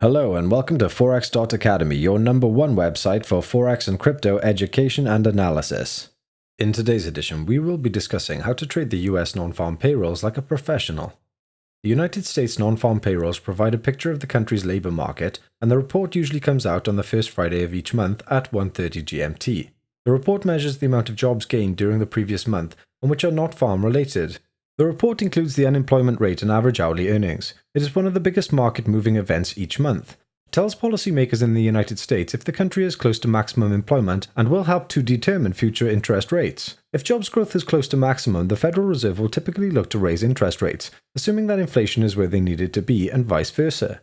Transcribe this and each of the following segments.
Hello and welcome to Forex.Academy, your #1 website for Forex and crypto education and analysis. In today's edition, we will be discussing how to trade the US non-farm payrolls like a professional. The United States non-farm payrolls provide a picture of the country's labor market, and the report usually comes out on the first Friday of each month at 1:30 GMT. The report measures the amount of jobs gained during the previous month and which are not farm related. The report includes the unemployment rate and average hourly earnings. It is one of the biggest market-moving events each month. It tells policymakers in the United States if the country is close to maximum employment and will help to determine future interest rates. If jobs growth is close to maximum, the Federal Reserve will typically look to raise interest rates, assuming that inflation is where they need it to be and vice versa.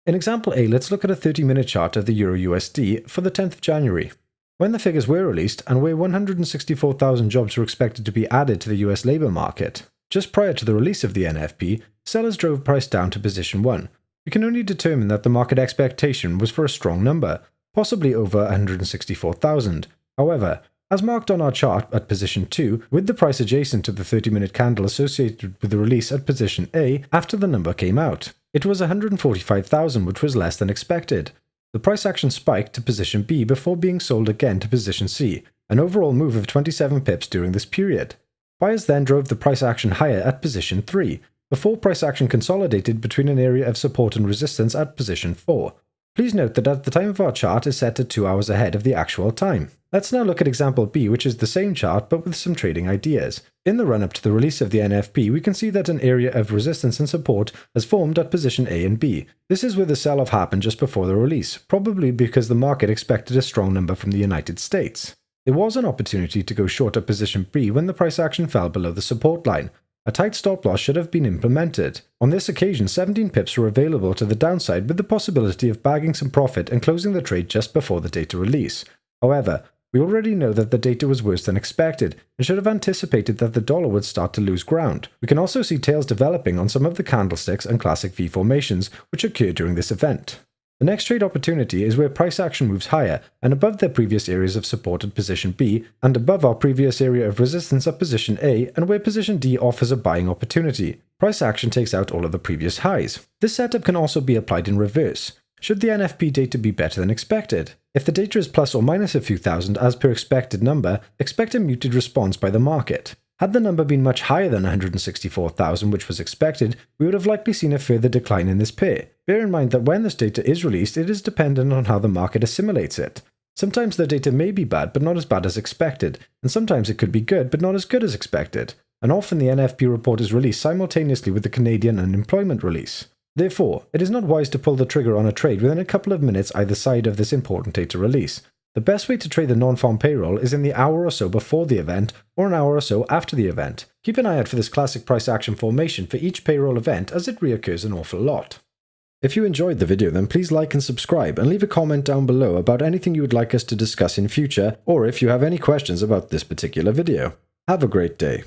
In example A, let's look at a 30-minute chart of the Euro-USD for the 10th of January. When the figures were released and where 164,000 jobs were expected to be added to the US labor market, just prior to the release of the NFP, sellers drove price down to position 1. We can only determine that the market expectation was for a strong number, possibly over 164,000. However, as marked on our chart at position 2, with the price adjacent to the 30-minute candle associated with the release at position A after the number came out, it was 145,000, which was less than expected. The price action spiked to position B before being sold again to position C, an overall move of 27 pips during this period. Buyers then drove the price action higher at position 3, before price action consolidated between an area of support and resistance at position 4. Please note that at the time of our chart is set to 2 hours ahead of the actual time. Let's now look at example B, which is the same chart but with some trading ideas. In the run-up to the release of the NFP, we can see that an area of resistance and support has formed at position A and B. This is where the sell-off happened just before the release, probably because the market expected a strong number from the United States. There was an opportunity to go short at position B when the price action fell below the support line. A tight stop loss should have been implemented. On this occasion, 17 pips were available to the downside with the possibility of bagging some profit and closing the trade just before the data release. However, we already know that the data was worse than expected and should have anticipated that the dollar would start to lose ground. We can also see tails developing on some of the candlesticks and classic V formations which occurred during this event. The next trade opportunity is where price action moves higher and above their previous areas of support at position B and above our previous area of resistance at position A, and where position D offers a buying opportunity. Price action takes out all of the previous highs. This setup can also be applied in reverse. Should the NFP data be better than expected? If the data is plus or minus a few thousand as per expected number, expect a muted response by the market. Had the number been much higher than 164,000, which was expected, we would have likely seen a further decline in this pair. Bear in mind that when this data is released, it is dependent on how the market assimilates it. Sometimes the data may be bad, but not as bad as expected, and sometimes it could be good, but not as good as expected. And often the NFP report is released simultaneously with the Canadian unemployment release. Therefore, it is not wise to pull the trigger on a trade within a couple of minutes either side of this important data release. The best way to trade the non-farm payroll is in the hour or so before the event or an hour or so after the event. Keep an eye out for this classic price action formation for each payroll event as it reoccurs an awful lot. If you enjoyed the video, then please like and subscribe and leave a comment down below about anything you would like us to discuss in future, or if you have any questions about this particular video. Have a great day.